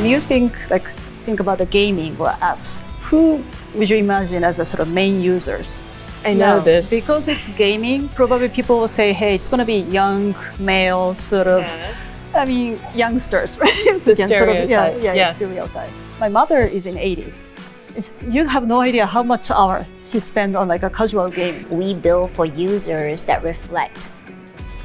when you think about the gaming or apps, who would you imagine as the sort of main users? I know this. Because it's gaming, probably people will say, hey, it's going to be young, male, sort of, youngsters, right? The stereotype. Stereotype. My mother is in 80s. You have no idea how much hour she spent on like a casual game. We build for users that reflect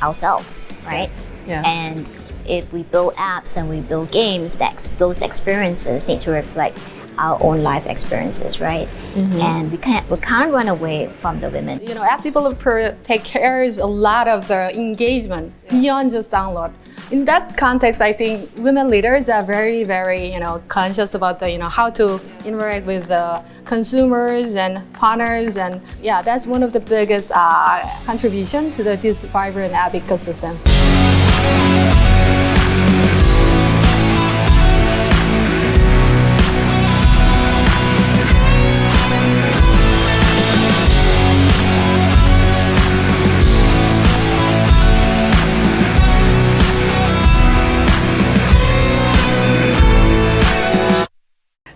ourselves, right? Yeah. And if we build apps and we build games, those experiences need to reflect our own life experiences, right? Mm-hmm. And we can't run away from the women. You know, app developer take cares a lot of the engagement beyond just download. In that context, I think women leaders are very, very, conscious about the, how to interact with the consumers and partners, and yeah, that's one of the biggest contribution to this vibrant app ecosystem.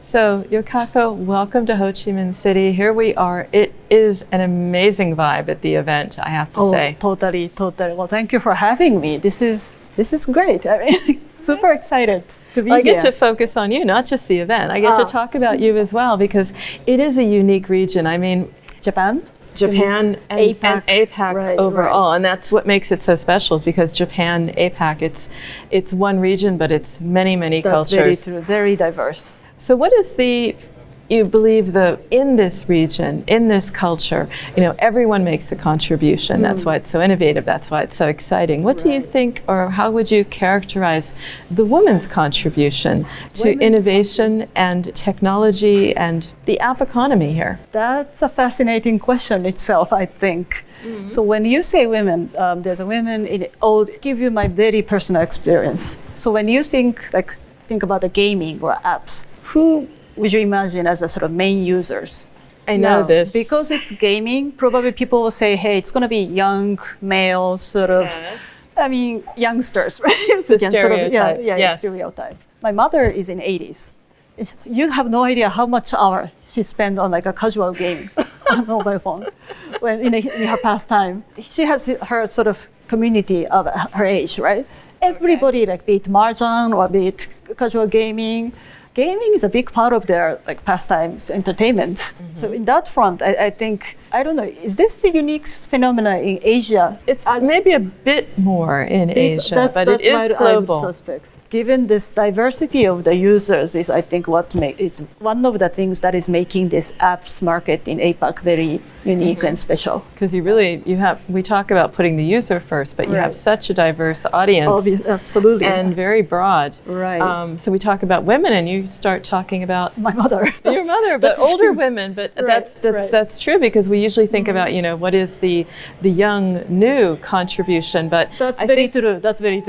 So, Yukako, welcome to Ho Chi Minh City. Here we are. It is an amazing vibe at the event, I have to say. Totally. Well, thank you for having me. This is great. I mean, super excited to be here. I get to focus on you, not just the event. I get to talk about you as well, because it is a unique region. I mean, Japan and APAC overall, and that's what makes it so special, is because Japan, APAC, it's one region, but it's many cultures. That's very true, very diverse. So what is you believe in this region, in this culture, everyone makes a contribution. That's why it's so innovative. That's why it's so exciting. What do you think, or how would you characterize the woman's contribution to innovation and technology and the app economy here? That's a fascinating question itself, I think. Mm-hmm. So when you say women, there's a women I'll give you my very personal experience. So when you think about the gaming or apps, who would you imagine as the sort of main users? I know this. Because it's gaming, probably people will say, hey, it's going to be young, male, sort of, youngsters, right? The stereotype. Stereotype. My mother is in 80s. You have no idea how much hour she spent on like a casual game on a mobile phone in her pastime. She has her sort of community of her age, right? Everybody, be it mahjong or be it casual gaming is a big part of their pastimes, entertainment. Mm-hmm. So in that front, I think, I don't know, is this a unique phenomenon in Asia? It's maybe a bit more in Asia, but it is global. Given this diversity of the users is, I think, is one of the things that is making this apps market in APAC very unique and special. Because we talk about putting the user first, but you have such a diverse audience. Absolutely. And very broad. Right. So we talk about women, and you start talking about my mother. Your mother, but older women. But that's true, because we usually think about, what is the young, new contribution, but that's very true.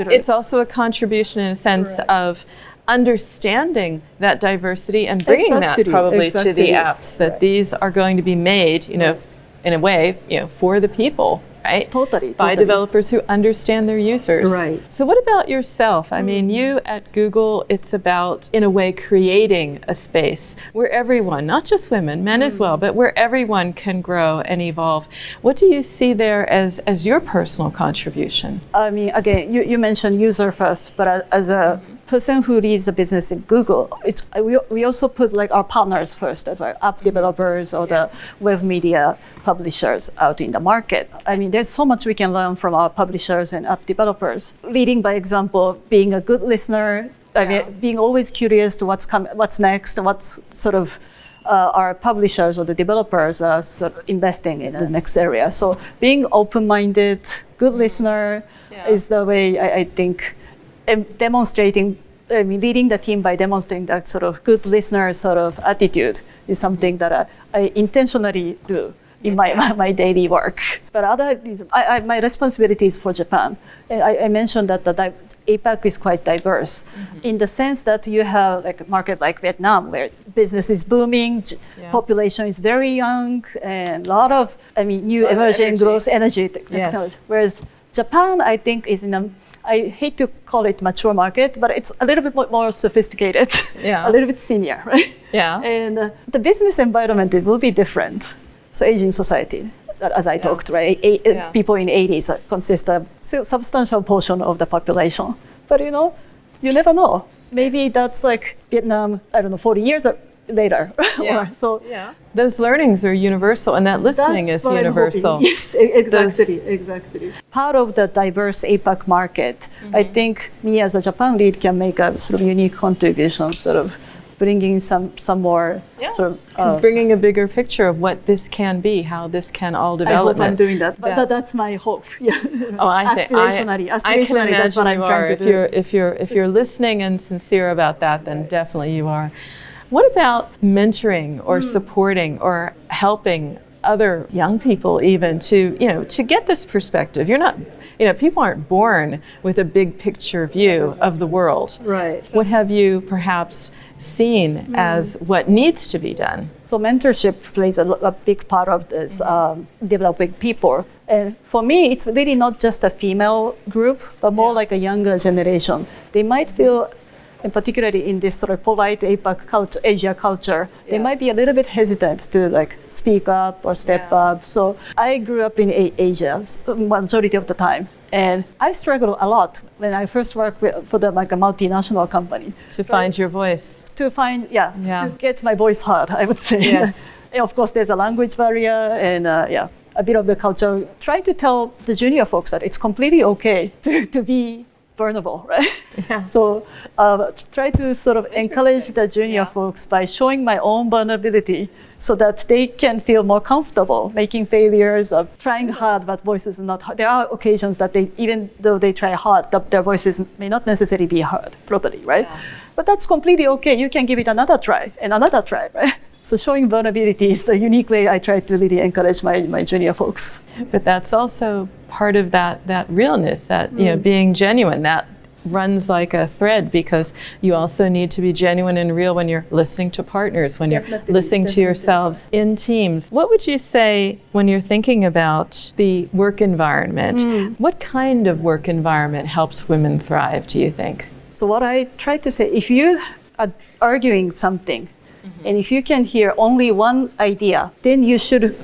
It's also a contribution in a sense of understanding that diversity and bringing that probably to the apps, that these are going to be made, in a way, for the people. Right? Totally. By developers who understand their users. Right. So what about yourself? I mean, you at Google, it's about, in a way, creating a space where everyone, not just women, men as well, but where everyone can grow and evolve. What do you see there as your personal contribution? I mean, again, you mentioned user first, but as a person who leads a business in Google, we also put our partners first as well, app developers or the web media publishers out in the market. I mean, there's so much we can learn from our publishers and app developers. Leading by example, being a good listener, being always curious to what's next, what's sort of our publishers or the developers are sort of investing in the next area. So being open-minded, good listener is the way I think. Leading the team by demonstrating that sort of good listener sort of attitude is something that I intentionally do in my daily work. But my responsibility is for Japan. I mentioned that the APAC is quite diverse in the sense that you have a market like Vietnam where business is booming, population is very young, and a lot of new emerging growth energy technology. Whereas Japan, I think, is in a I hate to call it mature market, but it's a little bit more sophisticated, Yeah. a little bit senior, right? Yeah. And the business environment, it will be different. So aging society, as I talked, right? People in 80s consist of substantial portion of the population. But you never know. Maybe that's like Vietnam, I don't know, 40 years later. Yeah. So Those learnings are universal, and that listening is universal. Yes, exactly. Part of the diverse APAC market, I think me as a Japan lead can make a sort of unique contribution, sort of bringing some more sort of bringing a bigger picture of what this can be, how this can all develop. I hope I'm doing that, but that's my hope. Yeah. Oh, I think aspirationally, I can imagine that's what I'm trying to do. If you're listening and sincere about that, then definitely you are. What about mentoring or supporting or helping other young people even to get this perspective? You're not, people aren't born with a big picture view of the world. Right. What have you perhaps seen as what needs to be done? So mentorship plays a big part of this developing people. And for me, it's really not just a female group, but more like a younger generation. They might feel, and particularly in this sort of polite APAC culture, Asia culture, they might be a little bit hesitant to like speak up or step up. So I grew up in Asia majority of the time, and I struggled a lot when I first worked for a multinational company. To find your voice. To get my voice heard, I would say. Yes. And of course, there's a language barrier and a bit of the culture. Try to tell the junior folks that it's completely okay to be vulnerable, right? Yeah. So try to sort of encourage the junior folks by showing my own vulnerability so that they can feel more comfortable making failures or trying hard, but voices are not heard. There are occasions that even though they try hard, their voices may not necessarily be heard properly, right? Yeah. But that's completely okay. You can give it another try, right? So showing vulnerability is a unique way I try to really encourage my junior folks. But that's also part of that realness, that being genuine, that runs like a thread, because you also need to be genuine and real when you're listening to partners, when you're listening to yourselves in teams. What would you say when you're thinking about the work environment? What kind of work environment helps women thrive, do you think? So what I try to say, if you are arguing something, and if you can hear only one idea, then you should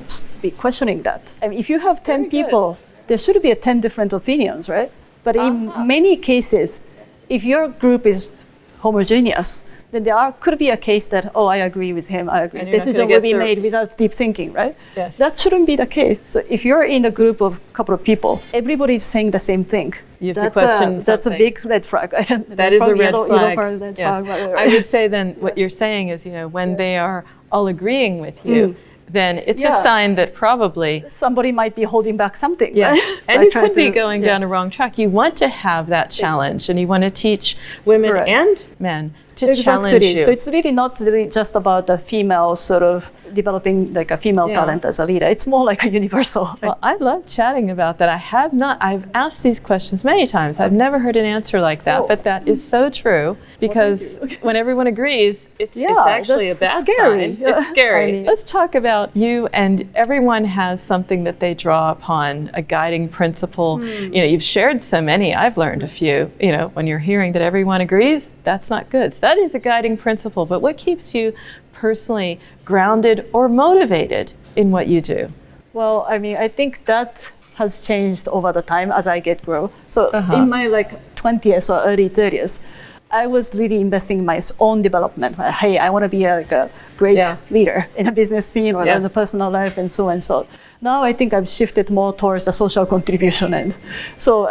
be questioning that. I mean, if you have 10 people, there should be 10 different opinions, right? But in many cases, if your group is homogeneous, then could be a case that, I agree with him, I agree. Decision will be made without deep thinking, right? Yes. That shouldn't be the case. So if you're in a group of a couple of people, everybody's saying the same thing. You have to question that's a big red flag. That is a red flag. Yes. I would say then what you're saying is, when they are all agreeing with you, then it's a sign that probably somebody might be holding back something. Yeah, right? and you could be going down a wrong track. You want to have that challenge, and you want to teach women and men to challenge you. So it's really not really just about the female sort of developing like a female talent as a leader. It's more like a universal. Well, I love chatting about that. I've asked these questions many times. I've never heard an answer like that, but that is so true, because when everyone agrees, it's actually a bad sign. It's scary. Let's talk about you, and everyone has something that they draw upon, a guiding principle. You've shared so many. I've learned a few. When you're hearing that everyone agrees, that's not good. So that is a guiding principle. But what keeps you personally grounded or motivated in what you do? Well, I think that has changed over the time as I grow. So in my 20s or early 30s, I was really investing in my own development. Hey, I want to be a great leader in a business scene or in the personal life and so on and so. Now I think I've shifted more towards the social contribution end. So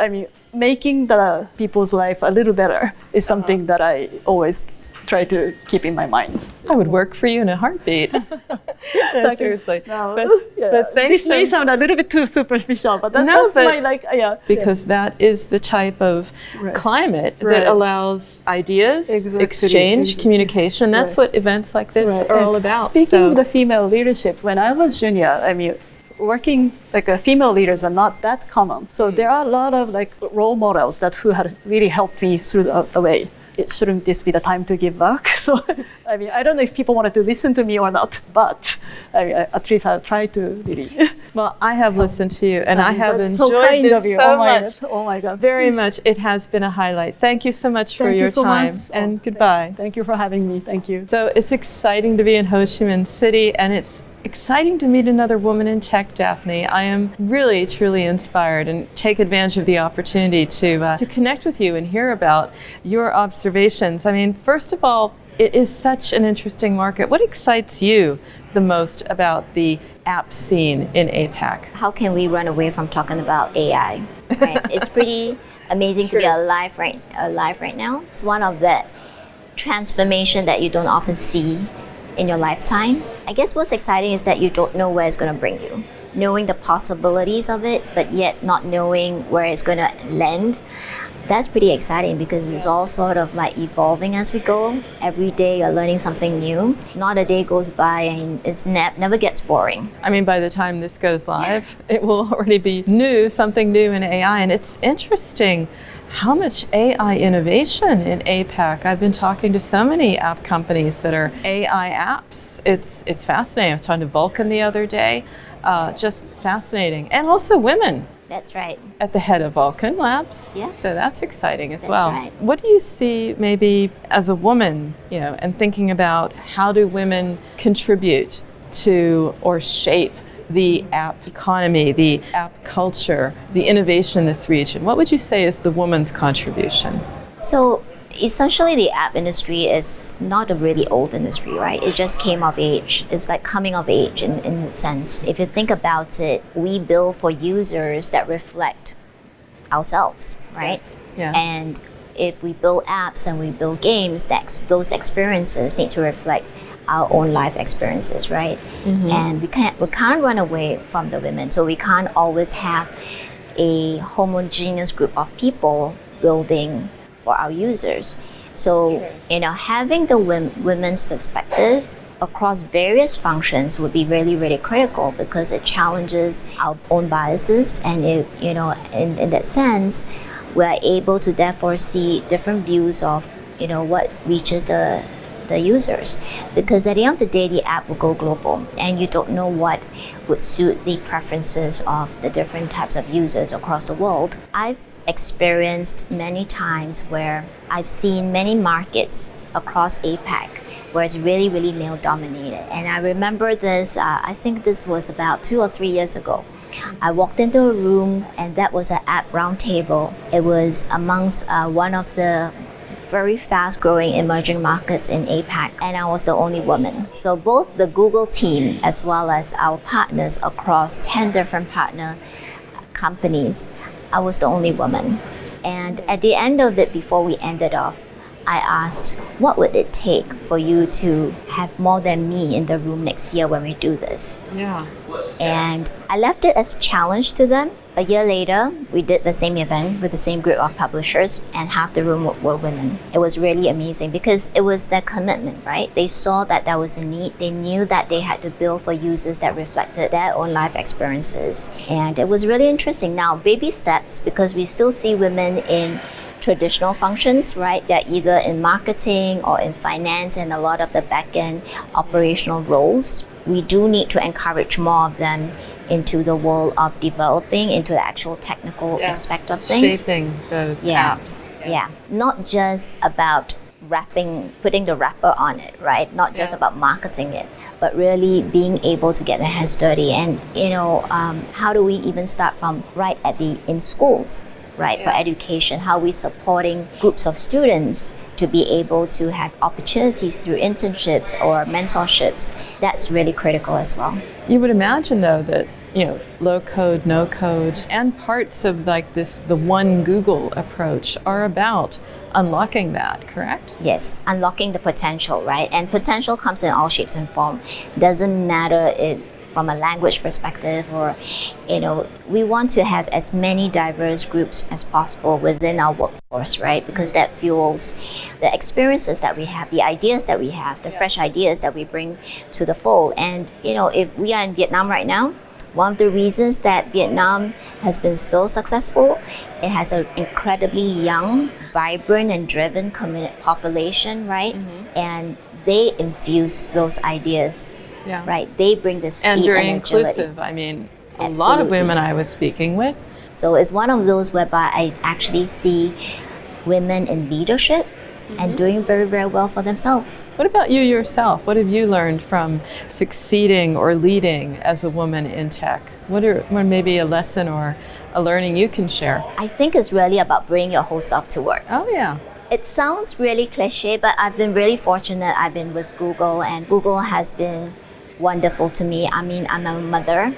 making the people's life a little better is something that I always try to keep in my mind. I would work for you in a heartbeat. No, seriously. No, but thanks. This may sound a little bit too superficial, but because that is the type of climate that allows ideas, exchange, communication. That's what events like this are all about. Speaking of the female leadership, when I was junior, working female leaders are not that common. So there are a lot of role models who had really helped me through the way. Shouldn't this be the time to give back? So, I don't know if people wanted to listen to me or not, but at least I'll try to really Well, I have listened to you, and I have That's enjoyed so kind this of you. so Oh my much. God. Oh my God. Very much. It has been a highlight. Thank you so much for Thank you your so time, much. and goodbye. Thank you for having me. Thank you. So it's exciting to be in Ho Chi Minh City, and it's exciting to meet another woman in tech, Daphne. I am really, truly inspired and take advantage of the opportunity to connect with you and hear about your observations. I mean, first of all, it is such an interesting market. What excites you the most about the app scene in APAC? How can we run away from talking about AI? Right? It's pretty amazing to be alive right now. It's one of the transformation that you don't often see in your lifetime. I guess what's exciting is that you don't know where it's going to bring you. Knowing the possibilities of it, but yet not knowing where it's going to land. That's pretty exciting because it's all sort of like evolving as we go. Every day you're learning something new. Not a day goes by and it's never gets boring. I mean, by the time this goes live, it will already be new, something new in AI. And it's interesting how much AI innovation in APAC. I've been talking to so many app companies that are AI apps. It's fascinating. I was talking to Vulcan the other day. Just fascinating. And also women. That's right. At the head of Vulcan Labs. Yeah. So that's exciting as That's well. right. What do you see maybe as a woman, and thinking about how do women contribute to or shape the app economy, the app culture, the innovation in this region? What would you say is the woman's contribution? So essentially the app industry is not a really old industry, right? It just came of age. It's like coming of age in a sense. If you think about it, we build for users that reflect ourselves, right? Yes. And if we build apps and we build games, those experiences need to reflect our own life experiences, right? And we can't run away from the women. So we can't always have a homogeneous group of people building for our users. So, having the women's perspective across various functions would be really, really critical because it challenges our own biases, and in that sense, we are able to therefore see different views of, what reaches the users. Because at the end of the day, the app will go global, and you don't know what would suit the preferences of the different types of users across the world. I've experienced many times where I've seen many markets across APAC where it's really, really male dominated. And I remember this, I think this was about 2 or 3 years ago. I walked into a room and that was an app roundtable. It was amongst one of the very fast growing emerging markets in APAC, and I was the only woman. So both the Google team as well as our partners across 10 different partner companies, I was the only woman. And at the end of it, before we ended off, I asked, what would it take for you to have more than me in the room next year when we do this? Yeah. And I left it as a challenge to them. A year later, we did the same event with the same group of publishers, and half the room were women. It was really amazing because it was their commitment, right? They saw that there was a need. They knew that they had to build for users that reflected their own life experiences. And it was really interesting. Now, baby steps, because we still see women in traditional functions, right? They're either in marketing or in finance and a lot of the back-end operational roles. We do need to encourage more of them into the world of developing, into the actual technical aspect of things. Shaping those apps. Yeah, not just about putting the wrapper on it, right? Not just about marketing it, but really being able to get their hands dirty. And how do we even start from right in schools, right? For education, how we supporting groups of students to be able to have opportunities through internships or mentorships. That's really critical as well. You would imagine though that low code, no code, and parts of the one Google approach are about unlocking that, correct? Yes, unlocking the potential, right? And potential comes in all shapes and form. Doesn't matter if from a language perspective or, we want to have as many diverse groups as possible within our workforce, right? Because that fuels the experiences that we have, the ideas that we have, the fresh ideas that we bring to the fold. And, if we are in Vietnam right now, one of the reasons that Vietnam has been so successful, it has an incredibly young, vibrant, and driven population, right? And they infuse those ideas, right? They bring the speed and very agility. inclusive. I mean, A lot of women I was speaking with. So it's one of those whereby I actually see women in leadership and doing very, very well for themselves. What about you yourself? What have you learned from succeeding or leading as a woman in tech? What are maybe a lesson or a learning you can share? I think it's really about bringing your whole self to work. Oh, yeah. It sounds really cliche, but I've been really fortunate. I've been with Google, and Google has been wonderful to me. I mean, I'm a mother,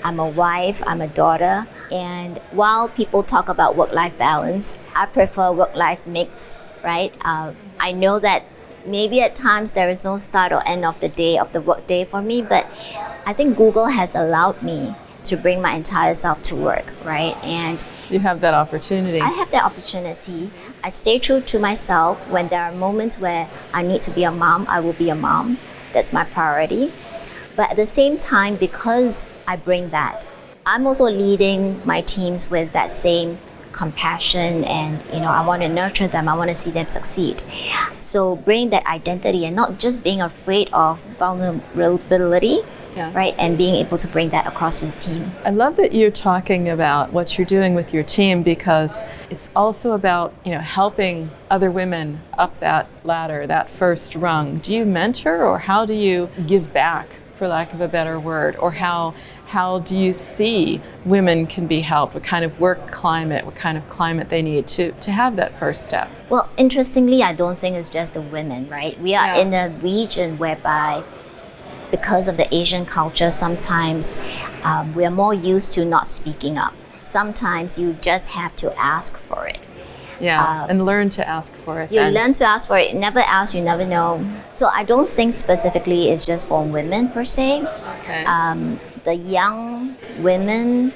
I'm a wife, I'm a daughter, and while people talk about work-life balance, I prefer work-life mix, right? I know that maybe at times there is no start or end of the day, of the work day for me, but I think Google has allowed me to bring my entire self to work, right? And you have that opportunity. I have that opportunity. I stay true to myself. When there are moments where I need to be a mom, I will be a mom. That's my priority. But at the same time, because I bring that, I'm also leading my teams with that same compassion, and I want to nurture them. I want to see them succeed. So bring that identity and not just being afraid of vulnerability, right? And being able to bring that across to the team. I love that you're talking about what you're doing with your team, because it's also about helping other women up that ladder, that first rung. Do you mentor, or how do you give back, for lack of a better word, or how do you see women can be helped? What kind of work climate, what kind of climate they need to have that first step? Well, interestingly, I don't think it's just the women, right? We are in a region whereby, because of the Asian culture, sometimes we are more used to not speaking up. Sometimes you just have to ask for it. Yeah, and learn to ask for it. You learn to ask for it. Never ask, you never know. So I don't think specifically it's just for women per se. Okay. The young women,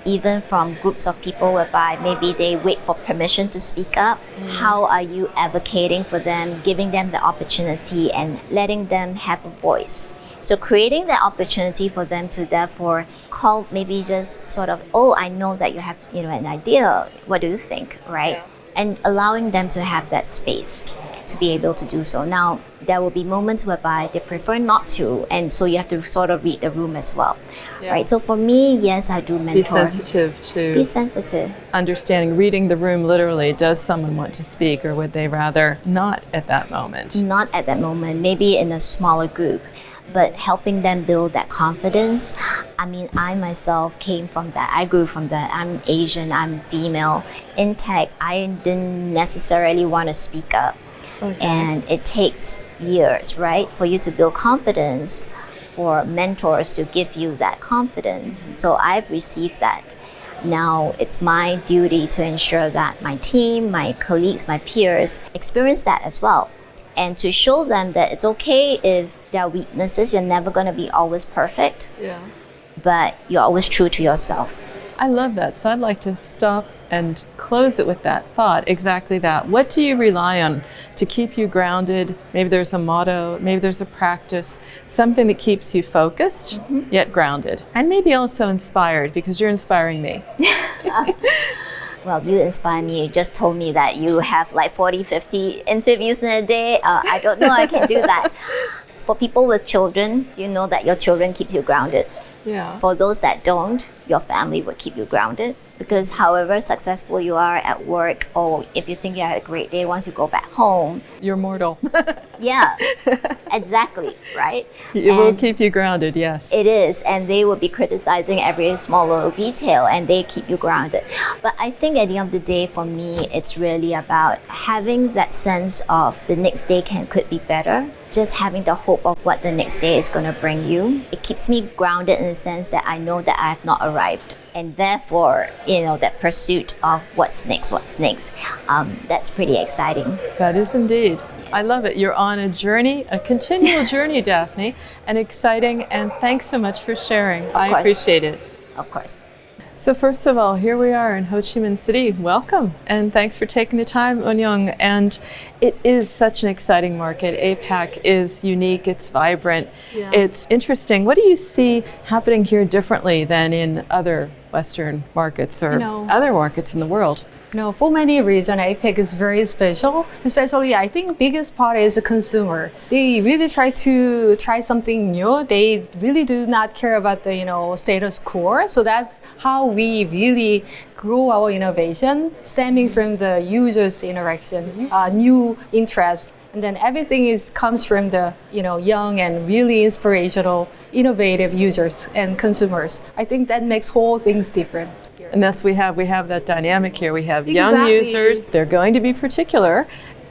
even from groups of people whereby maybe they wait for permission to speak up, how are you advocating for them, giving them the opportunity and letting them have a voice? So creating that opportunity for them to therefore call, maybe just sort of, oh, I know that you have an idea. What do you think, right? Yeah. And allowing them to have that space to be able to do so. Now, there will be moments whereby they prefer not to, and so you have to sort of read the room as well, right? So for me, yes, I do mentor. Be sensitive to... Be sensitive. Understanding, reading the room literally. Does someone want to speak, or would they rather not at that moment? Not at that moment, maybe in a smaller group. But helping them build that confidence. I mean, I myself came from that. I grew from that. I'm Asian, I'm female. In tech, I didn't necessarily want to speak up. Okay. And it takes years, right, for you to build confidence, for mentors to give you that confidence. So I've received that. Now it's my duty to ensure that my team, my colleagues, my peers experience that as well. And to show them that it's okay if there are weaknesses. You're never going to be always perfect, but you're always true to yourself. I love that. So I'd like to stop and close it with that thought, exactly that. What do you rely on to keep you grounded? Maybe there's a motto, maybe there's a practice, something that keeps you focused, yet grounded. And maybe also inspired, because you're inspiring me. Well, you inspire me. You just told me that you have like 40, 50 interviews in a day. I don't know I can do that. For people with children, you know that your children keeps you grounded. Yeah. For those that don't, your family will keep you grounded. Because however successful you are at work, or if you think you had a great day, once you go back home, you're mortal. Yeah, exactly, right? It will keep you grounded, yes. It is, and they will be criticizing every small little detail, and they keep you grounded. But I think at the end of the day, for me, it's really about having that sense of the next day could be better. Just having the hope of what the next day is going to bring you. It keeps me grounded in the sense that I know that I have not arrived. And therefore, that pursuit of what's next, that's pretty exciting. That is indeed. Yes. I love it. You're on a journey, a continual journey, Daphne, and exciting. And thanks so much for sharing. I appreciate it. Of course. So first of all, here we are in Ho Chi Minh City. Welcome, and thanks for taking the time, Eunyoung. And it is such an exciting market. APAC is unique, it's vibrant, it's interesting. What do you see happening here differently than in other Western markets or other markets in the world? For many reasons, APAC is very special. Especially, I think biggest part is the consumer. They really try to try something new. They really do not care about the status quo. So that's how we really grow our innovation, stemming from the users' interaction, new interests. And then everything comes from the young and really inspirational, innovative users and consumers. I think that makes whole things different. And that's we have that dynamic here. We have young users, they're going to be particular,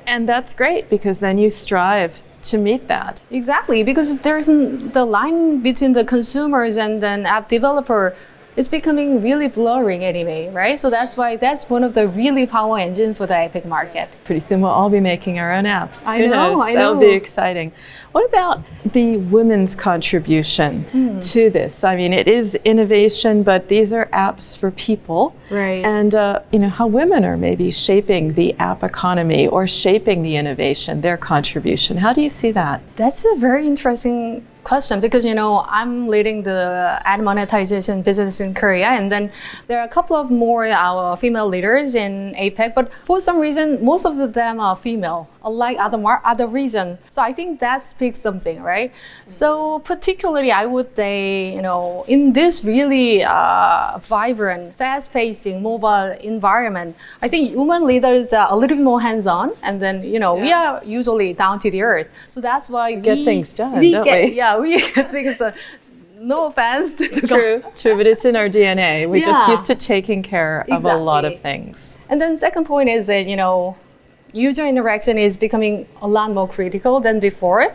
and that's great because then you strive to meet that. Exactly, because there's the line between the consumers and then app developer is becoming really blurring anyway, right? So that's why that's one of the really power engine for the APAC market. Pretty soon we'll all be making our own apps. I know. That'll be exciting. What about the women's contribution to this? I mean, it is innovation, but these are apps for people. Right. And how women are maybe shaping the app economy or shaping the innovation, their contribution. How do you see that? That's a very interesting question because I'm leading the ad monetization business in Korea, and then there are a couple of more our female leaders in APAC, but for some reason most of them are female, unlike other regions. So I think that speaks something, right? So particularly I would say in this really vibrant, fast-pacing mobile environment, I think women leaders are a little bit more hands-on, and then we are usually down to the earth. So that's why we get things done, don't we? Yeah, we get things done. No offense. True, but it's in our DNA. We're just used to taking care of a lot of things. And then second point is that, user interaction is becoming a lot more critical than before.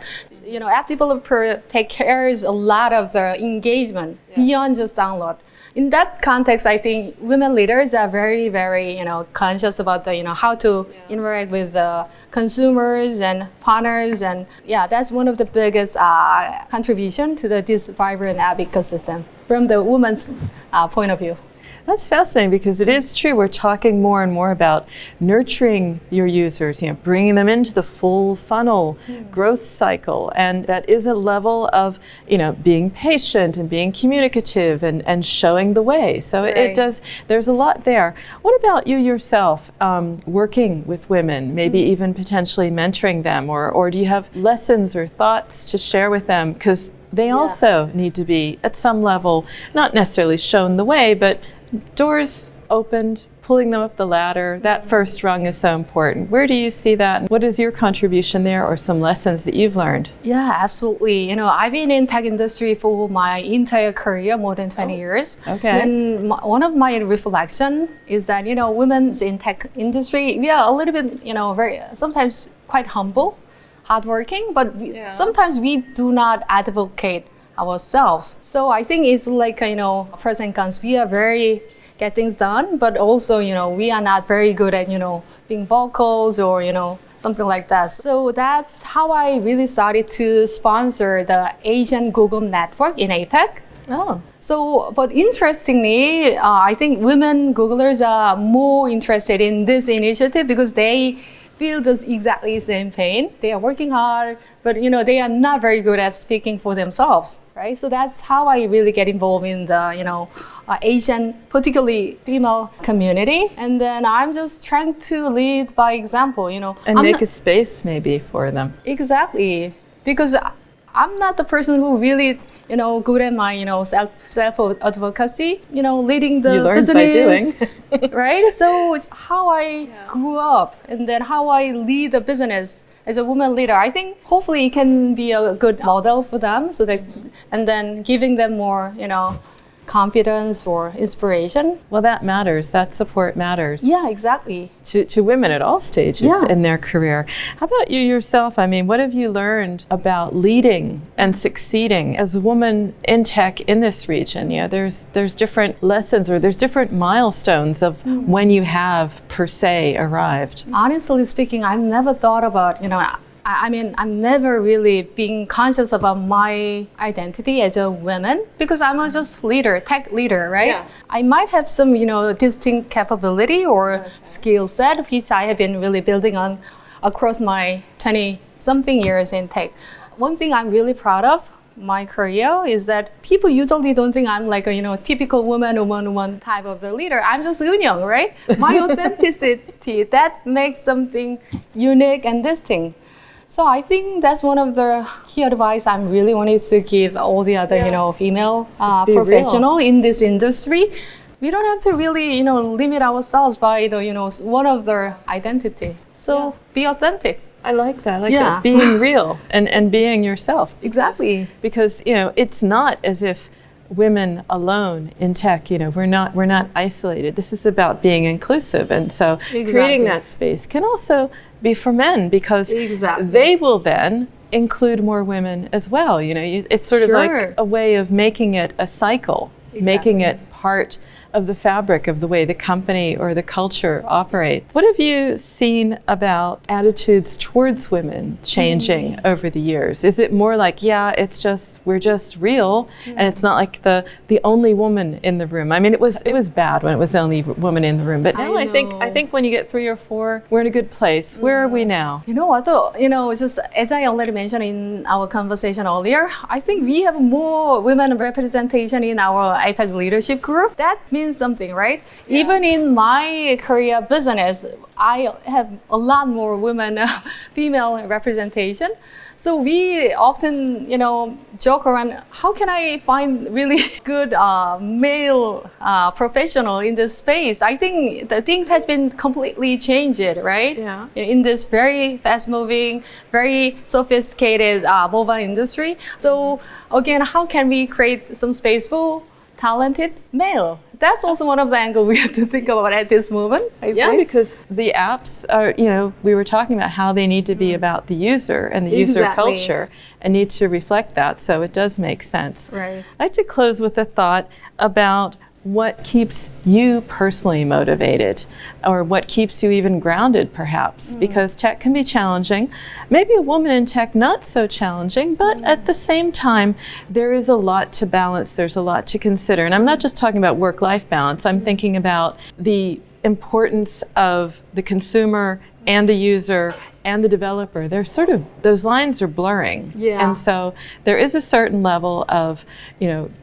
App developer take care a lot of the engagement beyond just download. In that context, I think women leaders are very, very, conscious about the, how to interact with the consumers and partners, and that's one of the biggest contribution to this vibrant app ecosystem from the woman's point of view. That's fascinating because it is true. We're talking more and more about nurturing your users, bringing them into the full funnel growth cycle. And that is a level of, being patient and being communicative and showing the way. So it does, there's a lot there. What about you yourself, working with women, maybe even potentially mentoring them, or do you have lessons or thoughts to share with them? Because they also need to be, at some level, not necessarily shown the way, but doors opened, pulling them up the ladder. That first rung is so important. Where do you see that? What is your contribution there, or some lessons that you've learned? Yeah, absolutely. I've been in tech industry for my entire career, more than 20 years. Okay. And one of my reflection is that, women in tech industry, we are a little bit, very, sometimes quite humble, hardworking, but sometimes we do not advocate ourselves. So I think it's like, pros and cons. We are very get things done, but also, we are not very good at, being vocals or, something like that. So that's how I really started to sponsor the Asian Google network in APAC. Oh. So, but interestingly, I think women Googlers are more interested in this initiative because they feel the exactly same pain. They are working hard, but they are not very good at speaking for themselves, right? So that's how I really get involved in the Asian, particularly female community. And then I'm just trying to lead by example, And make a space maybe for them. Exactly, because I'm not the person who really good at my self advocacy, leading the you learn business by doing. right? So it's how I grew up, and then how I lead the business as a woman leader. I think hopefully it can be a good model for them, so that, and then giving them more confidence or inspiration. Well, that matters. That support matters. Yeah, exactly. To women at all stages in their career. How about you yourself? I mean, what have you learned about leading and succeeding as a woman in tech in this region? There's different lessons, or there's different milestones of when you have per se arrived. Honestly speaking, I've never thought about, I'm never really being conscious about my identity as a woman because I'm a just leader, tech leader, right? Yeah. I might have some, distinct capability or skill set which I have been really building on across my 20-something years in tech. One thing I'm really proud of my career is that people usually don't think I'm like a typical woman type of the leader. I'm just Eunyoung, right? My authenticity, that makes something unique and distinct. So I think that's one of the key advice I'm really wanting to give all the other female professional in this industry. We don't have to really limit ourselves by the one of their identity. So be authentic. I like that. I like that. Being real and being yourself. Exactly. Because it's not as if women alone in tech, we're not isolated. This is about being inclusive, and so creating that space can also be for men, because they will then include more women as well. It's sort of like a way of making it a cycle, making it part of the fabric of the way the company or the culture operates. What have you seen about attitudes towards women changing over the years? Is it more like, we're just real, and it's not like the only woman in the room? I mean, it was bad when it was the only woman in the room, but now I think when you get 3 or 4, we're in a good place. Where are we now? Just as I already mentioned in our conversation earlier, I think we have more women representation in our APAC leadership group. That means something, right? Yeah. Even in my career business, I have a lot more women, female representation. So we often, joke around, how can I find really good male professional in this space? I think the things has been completely changed, right? Yeah. In this very fast-moving, very sophisticated mobile industry. So again, how can we create some space for talented male? That's also one of the angles we have to think about at this moment. I think. Because the apps are, we were talking about how they need to be about the user and the user culture and need to reflect that. So it does make sense. Right. I'd like to close with a thought about what keeps you personally motivated, or what keeps you even grounded, perhaps, because tech can be challenging. Maybe a woman in tech not so challenging, but at the same time, there is a lot to balance. There's a lot to consider. And I'm not just talking about work-life balance. I'm thinking about the importance of the consumer and the user and the developer. They're sort of, those lines are blurring. Yeah. And so there is a certain level of,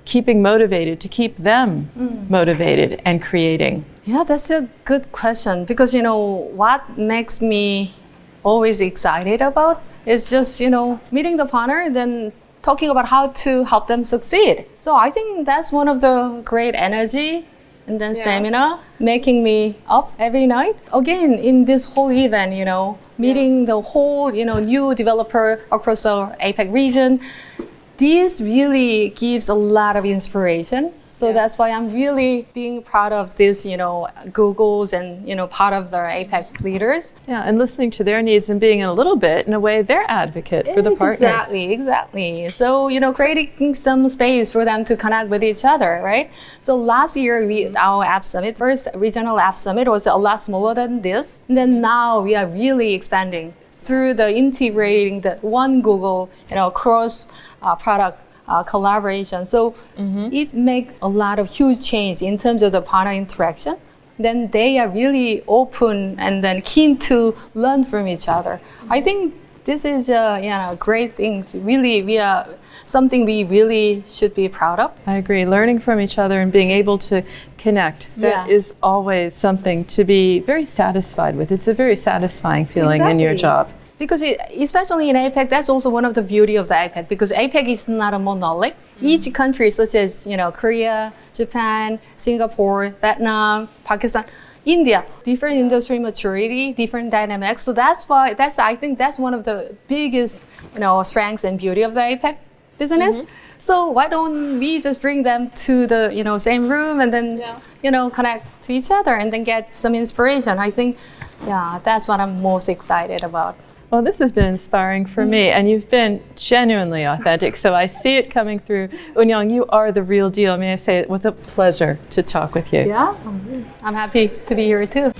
keeping motivated to keep them motivated and creating. Yeah, that's a good question, because, what makes me always excited about is just, meeting the partner and then talking about how to help them succeed. So I think that's one of the great energy and then stamina making me up every night. Again, in this whole event, meeting the whole, new developer across the APAC region, this really gives a lot of inspiration. So that's why I'm really being proud of this, Google's and, part of the APAC leaders. Yeah, and listening to their needs and being in a way, their advocate for the partners. Exactly. So, creating some space for them to connect with each other, right? So last year, our App Summit, first regional App Summit was a lot smaller than this. And then now we are really expanding through the integrating the one Google, cross product collaboration. So it makes a lot of huge change in terms of the partner interaction. Then they are really open and then keen to learn from each other. I think this is great things. Really, we are something we really should be proud of. I agree. Learning from each other and being able to connect, that is always something to be very satisfied with. It's a very satisfying feeling in your job. Because especially in APAC, that's also one of the beauty of the APAC, because APAC is not a monolith. Each country, such as Korea, Japan, Singapore, Vietnam, Pakistan, India, different industry maturity, different dynamics. So I think that's one of the biggest strengths and beauty of the APAC business. So why don't we just bring them to the same room and then connect to each other and then get some inspiration? I think that's what I'm most excited about. Well, this has been inspiring for me, and you've been genuinely authentic, so I see it coming through. Eunyoung, you are the real deal. May I say, it was a pleasure to talk with you. Yeah, I'm happy to be here too.